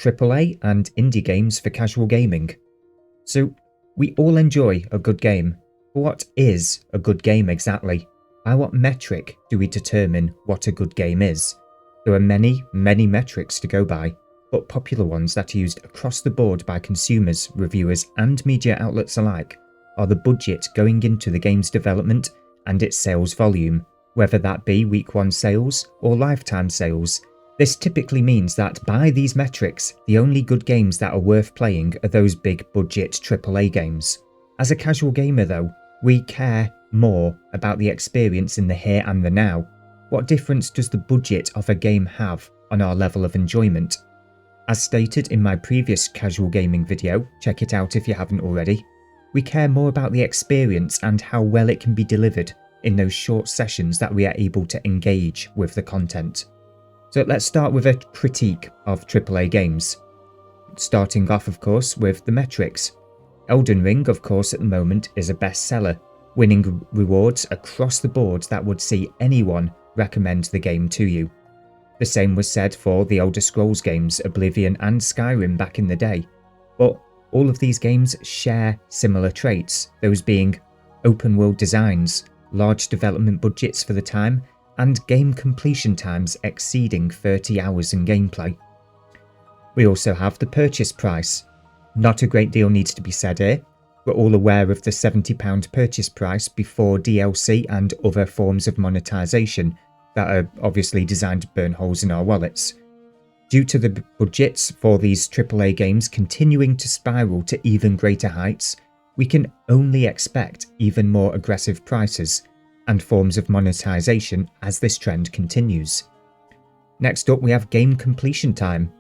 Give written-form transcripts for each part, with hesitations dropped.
AAA and indie games for casual gaming. So, we all enjoy a good game, but what is a good game exactly? By what metric do we determine what a good game is? There are many metrics to go by, but popular ones that are used across the board by consumers, reviewers and media outlets alike are the budget going into the game's development and its sales volume, whether that be week 1 sales or lifetime sales. This typically means that by these metrics, the only good games that are worth playing are those big budget AAA games. As a casual gamer though, we care more about the experience in the here and the now. What difference does the budget of a game have on our level of enjoyment? As stated in my previous casual gaming video, check it out if you haven't already, we care more about the experience and how well it can be delivered in those short sessions that we are able to engage with the content. So let's start with a critique of AAA games. Starting off of course with the metrics. Elden Ring of course at the moment is a bestseller, winning rewards across the board that would see anyone recommend the game to you. The same was said for the Elder Scrolls games Oblivion and Skyrim back in the day, but all of these games share similar traits, those being open world designs, large development budgets for the time, and game completion times exceeding 30 hours in gameplay. We also have the purchase price. Not a great deal needs to be said here. We're all aware of the £70 purchase price before DLC and other forms of monetization that are obviously designed to burn holes in our wallets. Due to the budgets for these AAA games continuing to spiral to even greater heights, we can only expect even more aggressive prices and forms of monetization as this trend continues. Next up we have game completion time.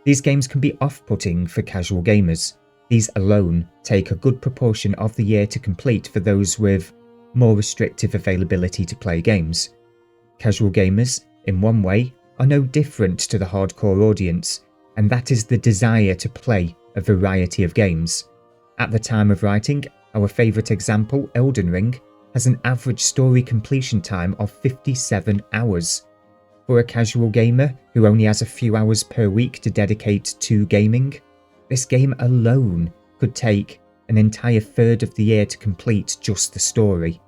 These games can be off-putting for casual gamers. These alone take a good proportion of the year to complete for those with more restrictive availability to play games. Casual gamers, in one way, are no different to the hardcore audience, and that is the desire to play a variety of games. At the time of writing, our favourite example, Elden Ring, has an average story completion time of 57 hours. For a casual gamer who only has a few hours per week to dedicate to gaming, this game alone could take an entire third of the year to complete just the story,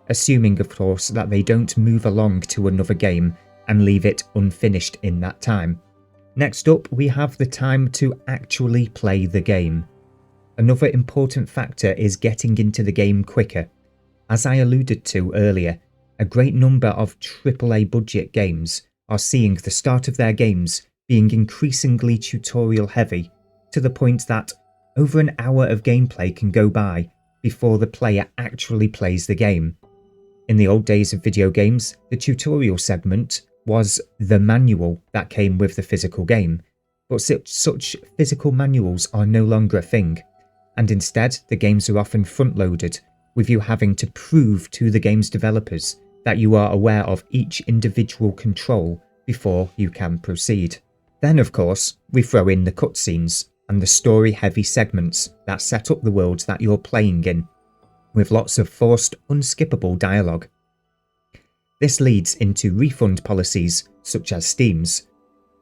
assuming of course that they don't move along to another game and leave it unfinished in that time. Next up we have the time to actually play the game. Another important factor is getting into the game quicker. As I alluded to earlier, a great number of AAA budget games are seeing the start of their games being increasingly tutorial heavy, to the point that over an hour of gameplay can go by before the player actually plays the game. In the old days of video games, the tutorial segment was the manual that came with the physical game, but such physical manuals are no longer a thing, and instead the games are often front-loaded, with you having to prove to the game's developers that you are aware of each individual control before you can proceed. Then of course, we throw in the cutscenes and the story-heavy segments that set up the worlds that you're playing in, with lots of forced, unskippable dialogue. This leads into refund policies such as Steam's.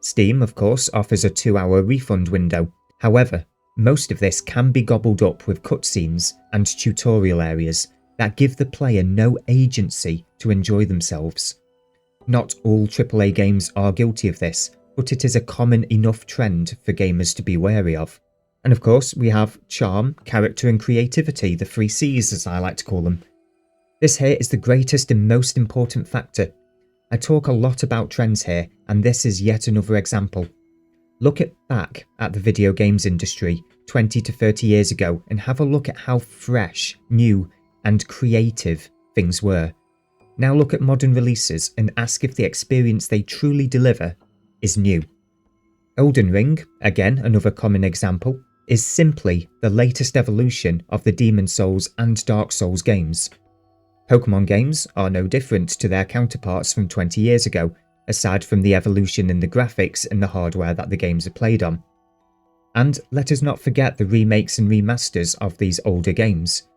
Steam, of course, offers a 2-hour refund window. However, most of this can be gobbled up with cutscenes and tutorial areas that give the player no agency to enjoy themselves. Not all AAA games are guilty of this, but it is a common enough trend for gamers to be wary of. And of course, we have charm, character and creativity, the 3 Cs as I like to call them. This here is the greatest and most important factor. I talk a lot about trends here, and this is yet another example. Look back at the video games industry 20 to 30 years ago and have a look at how fresh, new and creative things were. Now look at modern releases and ask if the experience they truly deliver is new. Elden Ring, again another common example, is simply the latest evolution of the Demon Souls and Dark Souls games. Pokemon games are no different to their counterparts from 20 years ago, aside from the evolution in the graphics and the hardware that the games are played on. And let us not forget the remakes and remasters of these older games.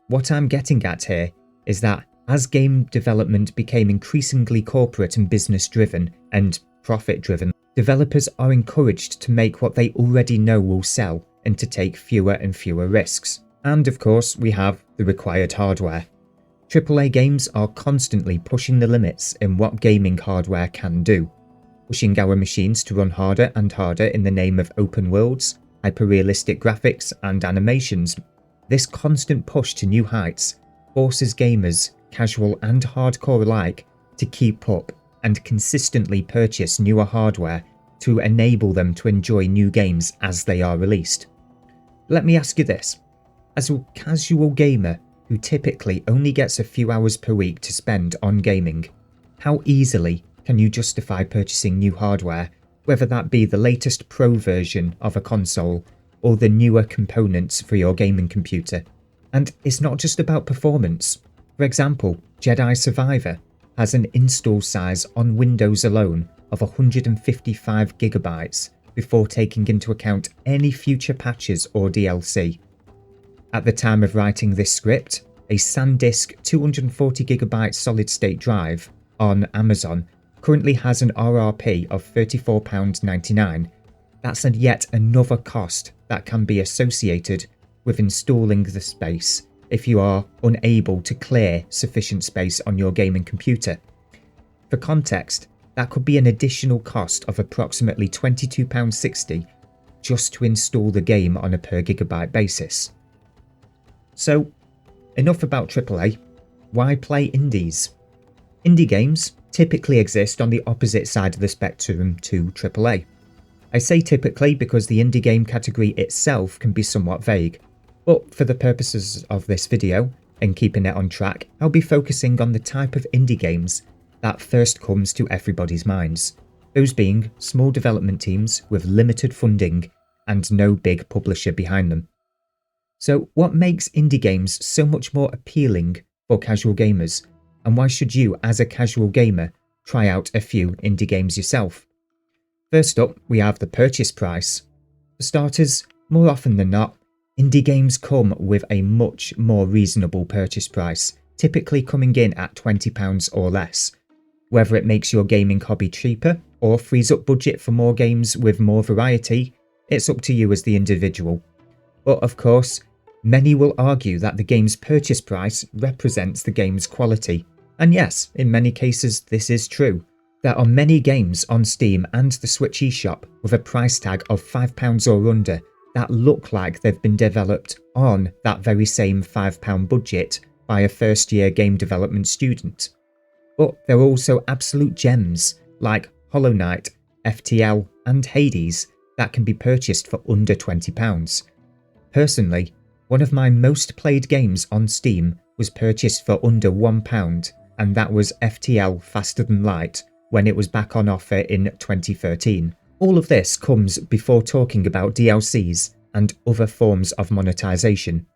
What I'm getting at here is that as game development became increasingly corporate and business driven and profit driven, developers are encouraged to make what they already know will sell and to take fewer and fewer risks. And of course, we have the required hardware. AAA games are constantly pushing the limits in what gaming hardware can do, pushing our machines to run harder and harder in the name of open worlds, hyper-realistic graphics and animations. This constant push to new heights forces gamers, casual and hardcore alike, to keep up and consistently purchase newer hardware to enable them to enjoy new games as they are released. Let me ask you this, as a casual gamer who typically only gets a few hours per week to spend on gaming, how easily can you justify purchasing new hardware, whether that be the latest pro version of a console or the newer components for your gaming computer? And it's not just about performance. For example, Jedi Survivor has an install size on Windows alone of 155 gigabytes before taking into account any future patches or DLC. At the time of writing this script, a SanDisk 240GB solid-state drive on Amazon currently has an RRP of £34.99. That's yet another cost that can be associated with installing the space if you are unable to clear sufficient space on your gaming computer. For context, that could be an additional cost of approximately £22.60 just to install the game on a per gigabyte basis. So, enough about AAA. Why play indies? Indie games typically exist on the opposite side of the spectrum to AAA. I say typically because the indie game category itself can be somewhat vague, but for the purposes of this video, and keeping it on track, I'll be focusing on the type of indie games that first comes to everybody's minds, those being small development teams with limited funding and no big publisher behind them. So what makes indie games so much more appealing for casual gamers, and why should you, as a casual gamer, try out a few indie games yourself? First up, we have the purchase price. For starters, more often than not, indie games come with a much more reasonable purchase price, typically coming in at £20 or less. Whether it makes your gaming hobby cheaper or frees up budget for more games with more variety, it's up to you as the individual. But of course, many will argue that the game's purchase price represents the game's quality. And yes, in many cases this is true. There are many games on Steam and the Switch eShop with a price tag of £5 or under that look like they've been developed on that very same £5 budget by a first-year game development student. But there are also absolute gems like Hollow Knight, FTL and Hades that can be purchased for under £20. Personally, one of my most played games on Steam was purchased for under £1, and that was FTL Faster Than Light when it was back on offer in 2013. All of this comes before talking about DLCs and other forms of monetization.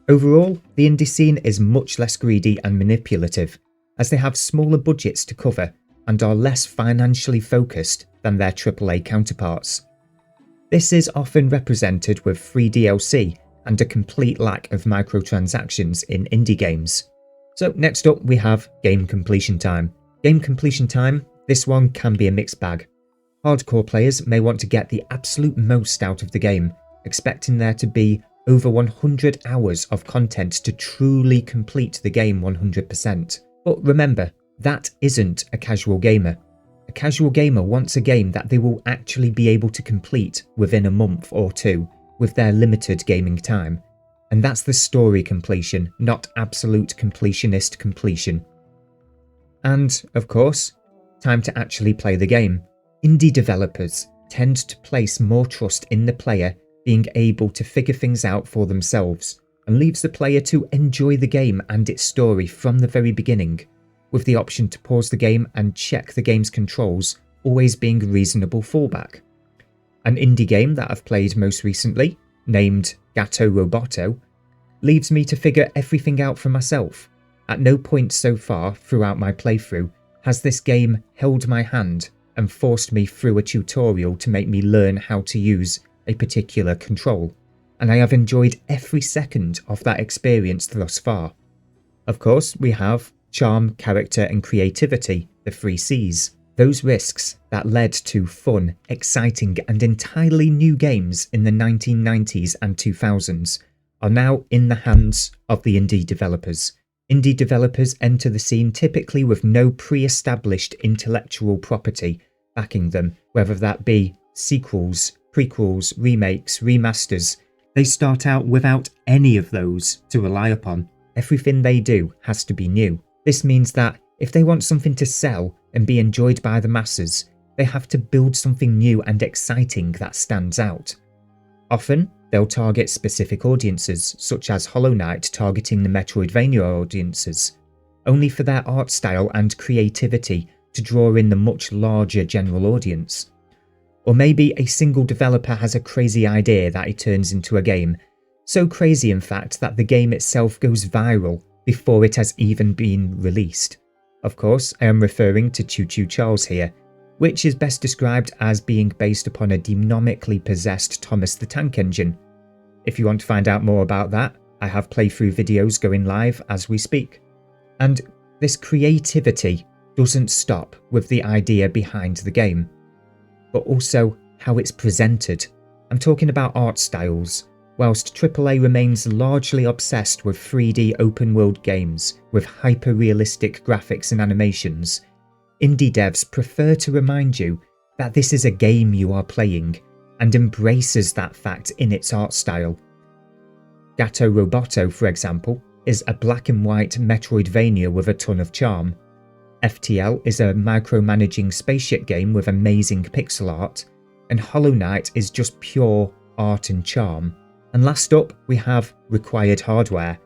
Overall, the indie scene is much less greedy and manipulative, as they have smaller budgets to cover and are less financially focused than their AAA counterparts. This is often represented with free DLC and a complete lack of microtransactions in indie games. So next up we have game completion time. Game completion time, this one can be a mixed bag. Hardcore players may want to get the absolute most out of the game, expecting there to be over 100 hours of content to truly complete the game 100%. But remember, that isn't a casual gamer. A casual gamer wants a game that they will actually be able to complete within a month or two with their limited gaming time. And that's the story completion, not absolute completionist completion. And, of course, time to actually play the game. Indie developers tend to place more trust in the player being able to figure things out for themselves, and leaves the player to enjoy the game and its story from the very beginning, with the option to pause the game and check the game's controls always being a reasonable fallback. An indie game that I've played most recently, named Gato Roboto, leaves me to figure everything out for myself. At no point so far throughout my playthrough has this game held my hand and forced me through a tutorial to make me learn how to use a particular control, and I have enjoyed every second of that experience thus far. Of course, we have charm, character and creativity, the 3 C's. Those risks that led to fun, exciting and entirely new games in the 1990s and 2000s are now in the hands of the indie developers. Indie developers enter the scene typically with no pre-established intellectual property backing them, whether that be sequels, prequels, remakes, remasters. They start out without any of those to rely upon. Everything they do has to be new. This means that if they want something to sell and be enjoyed by the masses, they have to build something new and exciting that stands out. Often, they'll target specific audiences, such as Hollow Knight targeting the Metroidvania audiences, only for their art style and creativity to draw in the much larger general audience. Or maybe a single developer has a crazy idea that he turns into a game, so crazy in fact that the game itself goes viral before it has even been released. Of course, I am referring to Choo Choo Charles here, which is best described as being based upon a demonically possessed Thomas the Tank Engine. If you want to find out more about that, I have playthrough videos going live as we speak. And this creativity doesn't stop with the idea behind the game, but also how it's presented. I'm talking about art styles. Whilst AAA remains largely obsessed with 3D open-world games with hyper-realistic graphics and animations, indie devs prefer to remind you that this is a game you are playing and embraces that fact in its art style. Gato Roboto, for example, is a black and white Metroidvania with a ton of charm. FTL is a micromanaging spaceship game with amazing pixel art, and Hollow Knight is just pure art and charm. And last up, we have required hardware.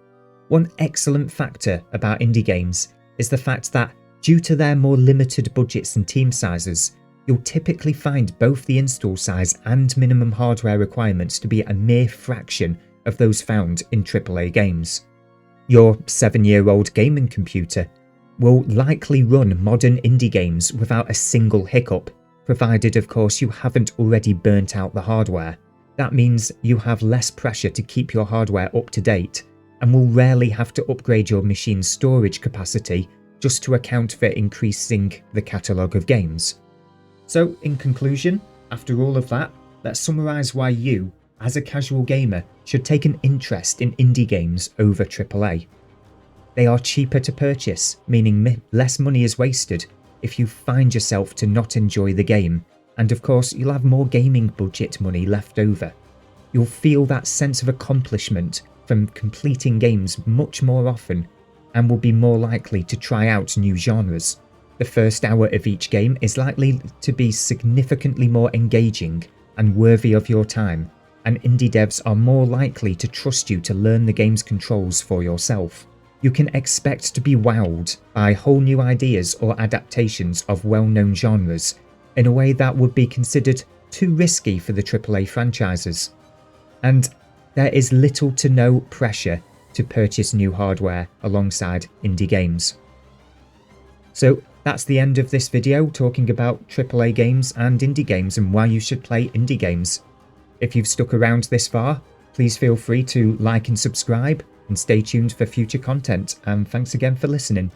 One excellent factor about indie games is the fact that, due to their more limited budgets and team sizes, you'll typically find both the install size and minimum hardware requirements to be a mere fraction of those found in AAA games. Your 7-year-old gaming computer will likely run modern indie games without a single hiccup, provided of course you haven't already burnt out the hardware. That means you have less pressure to keep your hardware up to date and will rarely have to upgrade your machine's storage capacity just to account for increasing the catalogue of games. So in conclusion, after all of that, let's summarise why you, as a casual gamer, should take an interest in indie games over AAA. They are cheaper to purchase, meaning less money is wasted if you find yourself to not enjoy the game, and of course you'll have more gaming budget money left over. You'll feel that sense of accomplishment from completing games much more often, and will be more likely to try out new genres. The first hour of each game is likely to be significantly more engaging and worthy of your time, and indie devs are more likely to trust you to learn the game's controls for yourself. You can expect to be wowed by whole new ideas or adaptations of well-known genres in a way that would be considered too risky for the AAA franchises. And there is little to no pressure to purchase new hardware alongside indie games. So that's the end of this video talking about AAA games and indie games and why you should play indie games. If you've stuck around this far, please feel free to like and subscribe and stay tuned for future content, and thanks again for listening.